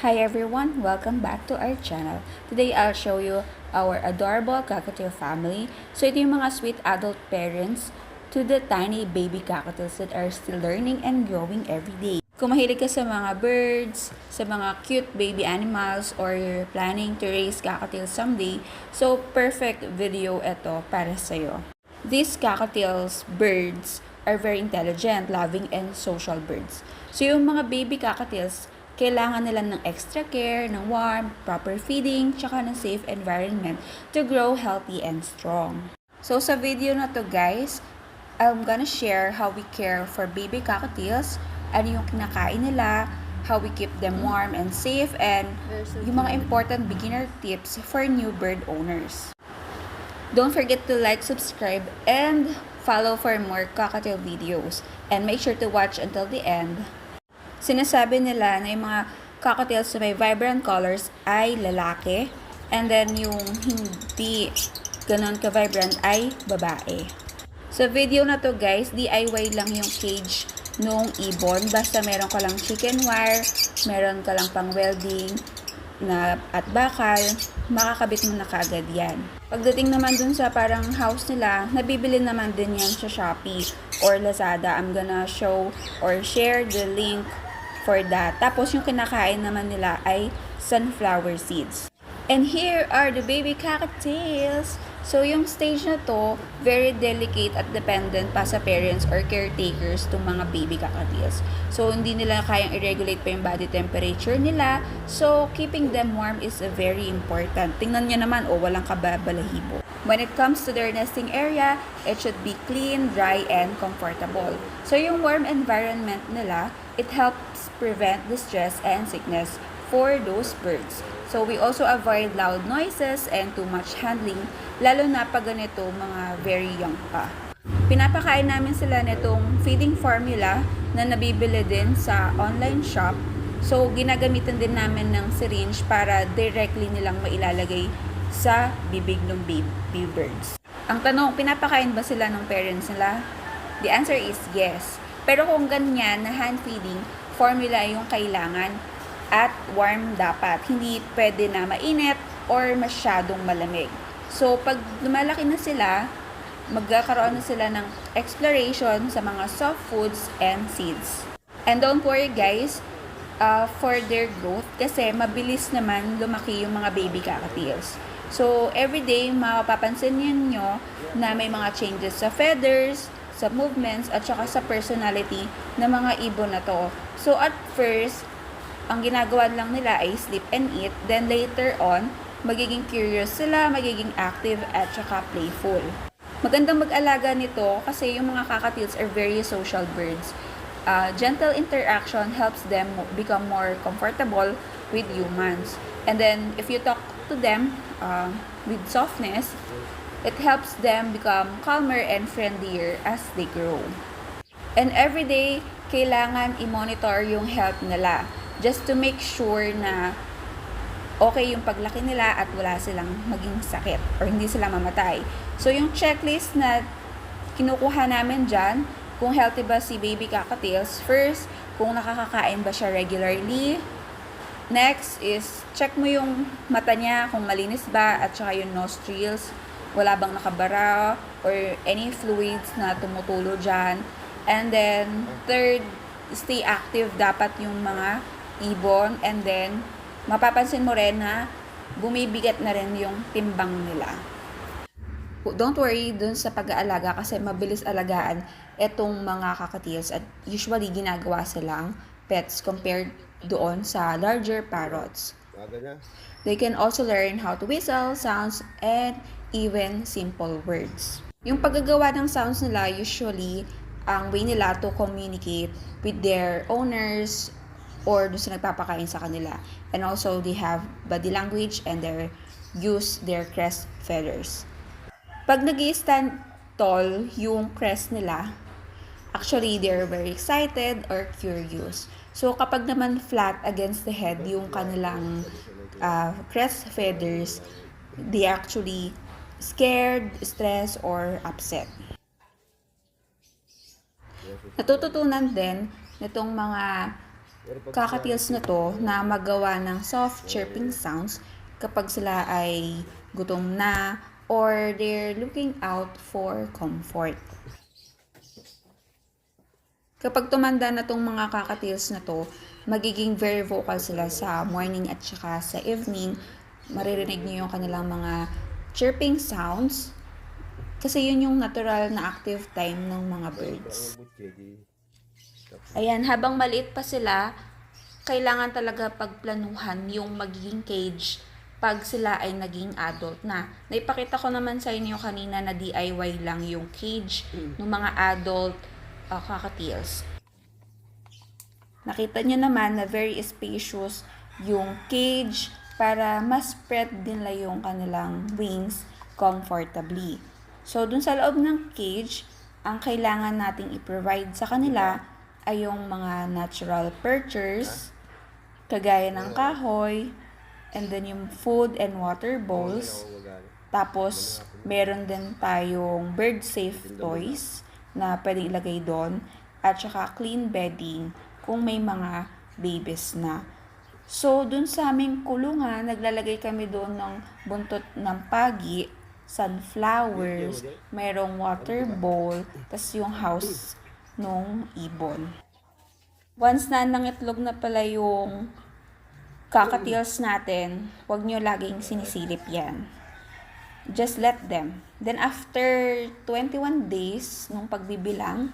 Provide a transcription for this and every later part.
Hi everyone, welcome back to our channel. Today I'll show you our adorable cockatiel family. So ito yung mga sweet adult parents to the tiny baby cockatiels that are still learning and growing every day. Kung mahilig ka sa mga birds, sa mga cute baby animals, or you're planning to raise cockatiels someday, so perfect video ito para sa'yo. These cockatiels birds are very intelligent, loving, and social birds. So yung mga baby cockatiels, kailangan nila ng extra care, ng warm, proper feeding, tsaka ng safe environment to grow healthy and strong. So sa video na to guys, I'm gonna share how we care for baby cockatiels, ano yung kinakain nila, how we keep them warm and safe, and yung mga important beginner tips for new bird owners. Don't forget to like, subscribe, and follow for more cockatiel videos. And make sure to watch until the end. Sinasabi nila na yung mga cockatiels na may vibrant colors ay lalaki, and then yung hindi ganun ka-vibrant ay babae. Sa video na to guys, DIY lang yung cage nung ibon. Basta meron ka lang chicken wire, meron ka lang pang welding na at bakal, makakabit mo na kagad yan. Pagdating naman dun sa parang house nila, nabibili naman din yan sa Shopee or Lazada. I'm gonna show or share the link for that. Tapos yung kinakain naman nila ay sunflower seeds. And here are the baby cockatiels. So yung stage na to, very delicate at dependent pa sa parents or caretakers itong mga baby cockatiels. So hindi nila kayang i-regulate pa yung body temperature nila. So keeping them warm is very important. Tingnan nyo naman, walang kababalahibo. When it comes to their nesting area, it should be clean, dry, and comfortable. So yung warm environment nila, it helps prevent distress and sickness for those birds. So we also avoid loud noises and too much handling, lalo na pag ganito mga very young pa. Pinapakain namin sila nitong feeding formula na nabibili din sa online shop. So ginagamitan din namin ng syringe para directly nilang mailalagay sa bibig ng baby birds. Ang tanong, pinapakain ba sila ng parents nila? The answer is yes. Pero kung ganyan na hand feeding, formula yung kailangan at warm dapat. Hindi pwede na mainit or masyadong malamig. So pag lumalaki na sila, magkakaroon na sila ng exploration sa mga soft foods and seeds. And don't worry guys, for their growth, kasi mabilis naman lumaki yung mga baby cockatiels. So everyday, mapapansin niyo na may mga changes sa feathers, sa movements, at saka sa personality ng mga ibon na to. So at first, ang ginagawa lang nila ay sleep and eat. Then later on, magiging curious sila, magiging active, at saka playful. Magandang mag-alaga nito kasi yung mga cockatiels are very social birds. Gentle interaction helps them become more comfortable with humans. And then, if you talk to them with softness, it helps them become calmer and friendlier as they grow. And every day, kailangan i-monitor yung health nila just to make sure na okay yung paglaki nila at wala silang maging sakit or hindi sila mamatay. So yung checklist na kinukuha namin dyan, kung healthy ba si baby cockatiels, first, kung nakakakain ba siya regularly. Next is, check mo yung mata niya, kung malinis ba, at saka yung nostrils, wala bang nakabara, or any fluids na tumutulo dyan. And then, third, stay active dapat yung mga ibon. And then, mapapansin mo rin na bumibigat na rin yung timbang nila. Don't worry dun sa pag-aalaga kasi mabilis alagaan etong mga cockatiels at usually ginagawa silang pets compared doon sa larger parrots. They can also learn how to whistle, sounds, and even simple words. Yung paggagawa ng sounds nila, usually, ang way nila to communicate with their owners or doon sa nagpapakain sa kanila. And also, they have body language and they use their crest feathers. Pag nag-i-stand tall yung crest nila, actually, they're very excited or curious. So, kapag naman flat against the head yung kanilang crest feathers, they actually scared, stressed, or upset. Natututunan din nitong mga cockatiels na to na magawa ng soft chirping sounds kapag sila ay gutom na or they're looking out for comfort. Kapag tumanda na tong mga cockatiels na to, magiging very vocal sila sa morning at saka sa evening. Maririnig niyo yung kanilang mga chirping sounds kasi yun yung natural na active time ng mga birds. Ayan, habang maliit pa sila, kailangan talaga pagplanuhan yung magiging cage pag sila ay naging adult na. Naipakita ko naman sa inyo kanina na DIY lang yung cage ng mga adult cockatiels. Nakita nyo naman na very spacious yung cage para mas spread din nila yung kanilang wings comfortably. So, dun sa loob ng cage, ang kailangan nating i-provide sa kanila ay yung mga natural perchers, kagaya ng kahoy, and then yung food and water bowls. Tapos, meron din tayong bird-safe toys na pwedeng ilagay doon, at saka clean bedding kung may mga babies na. So, dun sa aming kulungan, naglalagay kami doon ng buntot ng pagi, sunflowers, mayroong water bowl, tas yung house nung ibon. Once na nangitlog na pala yung cockatiels natin, huwag nyo laging sinisilip yan. Just let them. Then after 21 days nung pagbibilang,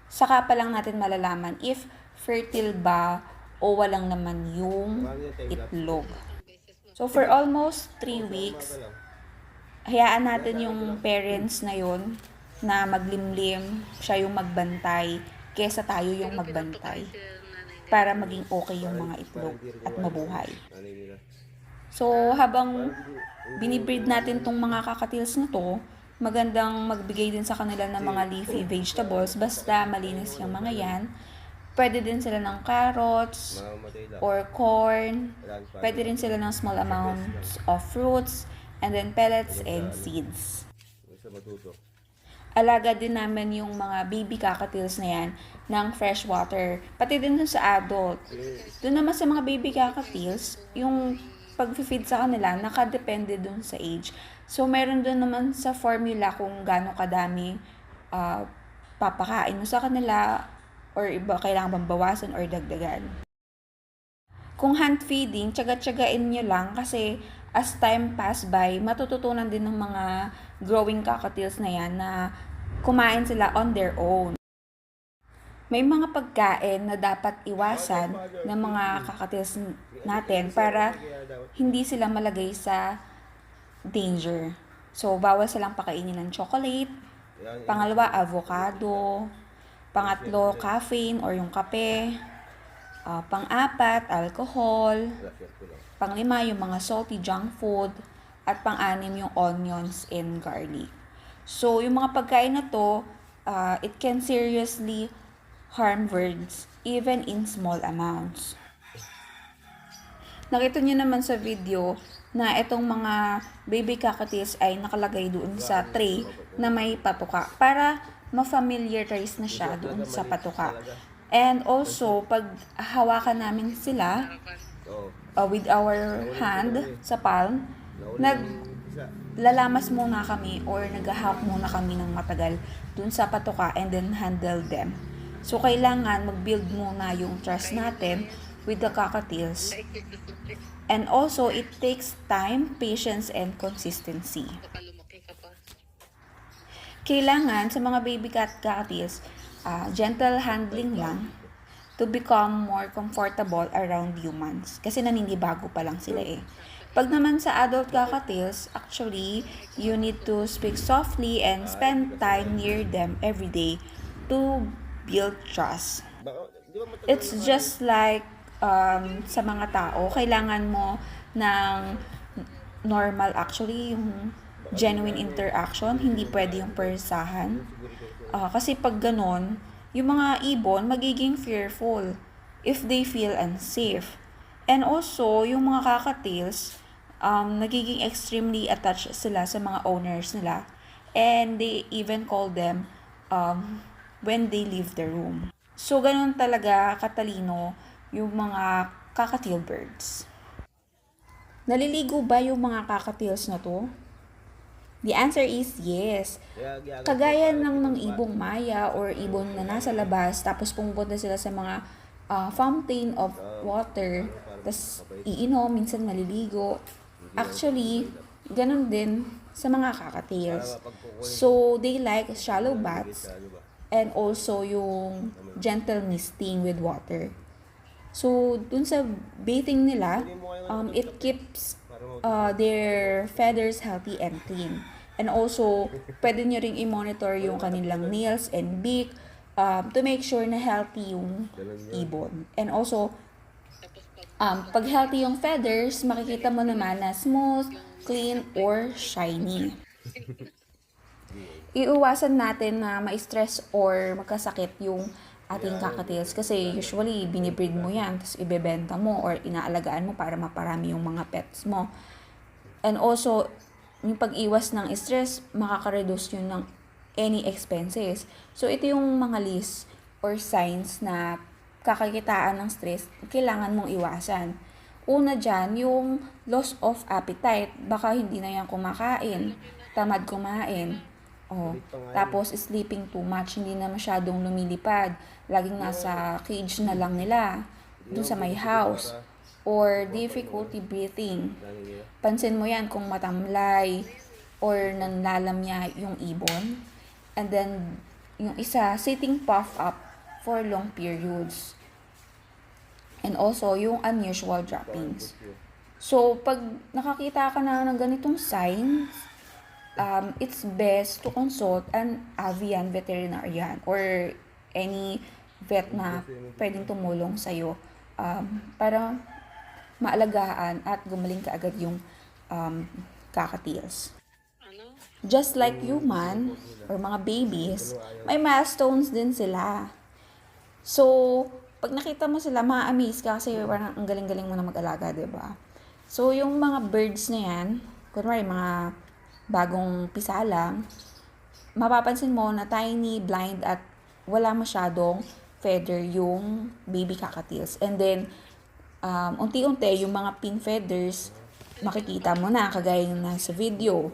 saka pa lang natin malalaman if fertile ba o walang naman yung itlog. So for almost 3 weeks, hayaan natin yung parents na yun na maglimlim, siya yung magbantay, kesa tayo yung magbantay para maging okay yung mga itlog at mabuhay. So habang binibreed natin tong mga cockatiels na to, magandang magbigay din sa kanila ng mga leafy vegetables, basta malinis yung mga yan. Pwede din sila ng carrots or corn, pwede rin sila ng small amounts of fruits, and then pellets and seeds. Alaga din namin yung mga baby cockatiels na yan ng fresh water, pati din dun sa adult. Doon naman sa mga baby cockatiels, yung pag-feed sa kanila, nakadepende dun sa age. So, meron dun naman sa formula kung gaano kadami papakain mo sa kanila or iba kailangan bang bawasan or dagdagan. Kung hand feeding, tiyaga-tiyagain nyo lang kasi as time pass by, matututunan din ng mga growing cockatiels na yan na kumain sila on their own. May mga pagkain na dapat iwasan ng mga cockatiels natin para hindi sila malagay sa danger. So, bawal silang pakainin ng chocolate. Pangalawa, avocado. Pangatlo, caffeine or yung kape. Pang-apat, alcohol. Panglima, yung mga salty junk food. At pang-anim, yung onions and garlic. So, yung mga pagkain na to, it can seriously harm birds even in small amounts. Nakita niyo naman sa video na itong mga baby cockatiels ay nakalagay doon sa tray na may patuka para ma-familiarize na siya doon sa patuka. And also, pag hawakan namin sila with our hand sa palm, naglalamas muna kami or naghahawak muna kami ng matagal doon sa patuka and then handle them. So, kailangan mag-build muna yung trust natin with the cockatiels. And also, it takes time, patience, and consistency. Kailangan sa mga baby cockatiels, gentle handling lang to become more comfortable around humans. Kasi naninibago pa lang sila eh. Pag naman sa adult cockatiels, actually, you need to speak softly and spend time near them every day to build trust. It's just like sa mga tao, kailangan mo ng normal actually, yung genuine interaction, hindi pwede yung persahan. Kasi pag ganon, yung mga ibon magiging fearful if they feel unsafe. And also, yung mga cockatiels, nagiging extremely attached sila sa mga owners nila. And they even call them when they leave the room. So, ganun talaga katalino yung mga cockatiel birds. Naliligo ba yung mga cockatiels na to? The answer is yes. Kagaya ng mga ibong maya or ibon na nasa labas, tapos pumupunta sila sa mga fountain of water, tapos iinom, minsan maliligo. Actually, ganun din sa mga cockatiels. So, they like shallow baths and also yung gentle misting with water. So, dun sa bathing nila, it keeps their feathers healthy and clean. And also, pwede nyo ring i-monitor yung kanilang nails and beak to make sure na healthy yung ibon. And also, pag healthy yung feathers, makikita mo naman na smooth, clean, or shiny. Iiwasan natin na ma-stress or magkasakit yung ating cockatiels kasi usually binibreed mo yan, tapos ibebenta mo or inaalagaan mo para maparami yung mga pets mo. And also, yung pag-iwas ng stress, makaka-reduce yun ng any expenses. So, ito yung mga list or signs na kakakitaan ng stress, kailangan mong iwasan. Una dyan, yung loss of appetite. Baka hindi na yan kumakain. Tamad kumain. Tapos, sleeping too much. Hindi na masyadong lumilipad. Laging nasa cage na lang nila. Dun sa may house. Or difficulty breathing. Pansin mo yan kung matamlay or nanlalamya yung ibon. And then, yung isa, sitting puff up for long periods. And also, yung unusual droppings. So, pag nakakita ka na ng ganitong signs, it's best to consult an avian veterinarian or any vet na pwedeng tumulong sa'yo para maalagaan at gumaling kaagad yung cockatiels. Just like human or mga babies, may milestones din sila. So, pag nakita mo sila, ma-amaze ka kasi parang ang galing-galing mo na mag-alaga, diba? So, yung mga birds na yan, kunwari mga bagong pisalang, mapapansin mo na tiny, blind, at wala masyadong feather yung baby cockatiels. And then, unti-unti, yung mga pin feathers, makikita mo na, kagaya yung nasa video.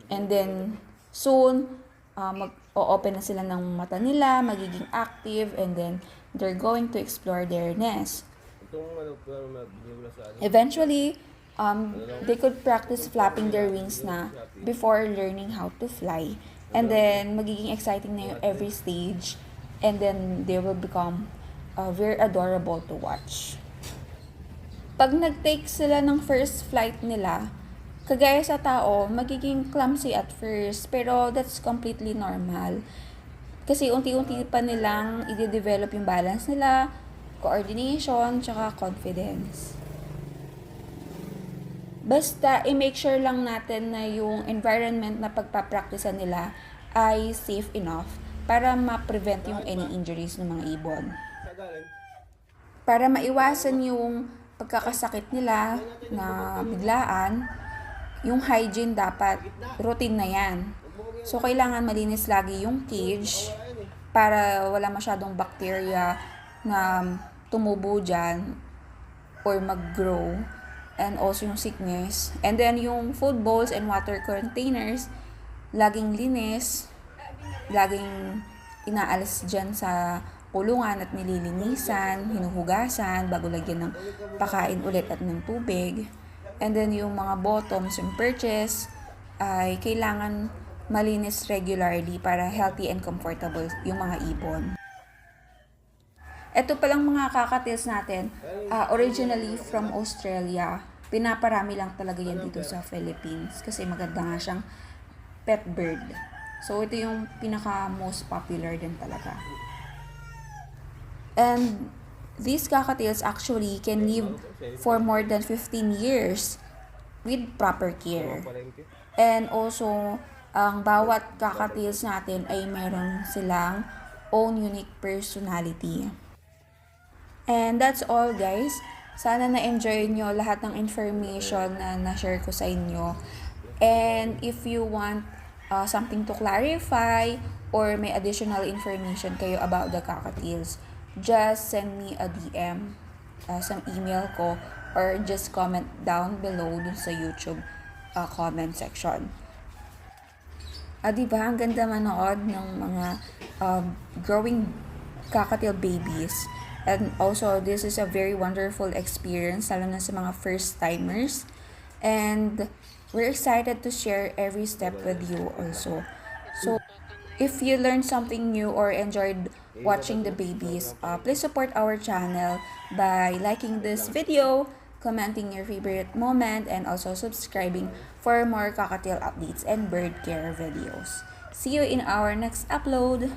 And then, soon, mag-o-open na sila ng mata nila, magiging active, and then, they're going to explore their nest. Eventually, they could practice flapping their wings na before learning how to fly. And then, magiging exciting na yung every stage. And then, they will become very adorable to watch. Pag nag-take sila ng first flight nila, kagaya sa tao, magiging clumsy at first, pero that's completely normal. Kasi unti-unti pa nilang i-develop yung balance nila, coordination, tsaka confidence. Basta, i-make sure lang natin na yung environment na pagpapracticean nila ay safe enough para ma-prevent yung any injuries ng mga ibon. Para maiwasan yung pagkakasakit nila na biglaan, yung hygiene dapat routine na yan. So, kailangan malinis lagi yung cage para wala masyadong bacteria na tumubo dyan or mag-grow. And also yung sickness. And then yung food bowls and water containers, laging linis, laging inaalis dyan sa kulungan at nililinisan, hinuhugasan bago lagyan ng pakain ulit at ng tubig. And then yung mga bottoms, yung perches, ay kailangan malinis regularly para healthy and comfortable yung mga ibon. Ito palang mga cockatiels natin, originally from Australia. Pinaparami lang talaga yan dito sa Philippines kasi maganda nga siyang pet bird. So ito yung pinaka most popular din talaga. And these cockatiels actually can live for more than 15 years with proper care. And also, ang bawat cockatiels natin ay meron silang own unique personality. And that's all, guys. Sana na-enjoy nyo lahat ng information na na-share ko sa inyo. And if you want something to clarify or may additional information kayo about the cockatiels, just send me a DM sa email ko or just comment down below dun sa YouTube comment section. Diba, ang ganda manood ng mga growing cockatiel babies. And also, this is a very wonderful experience, lalo na sa mga first-timers. And we're excited to share every step with you also. So, if you learned something new or enjoyed watching the babies, please support our channel by liking this video, commenting your favorite moment, and also subscribing for more cockatiel updates and bird care videos. See you in our next upload!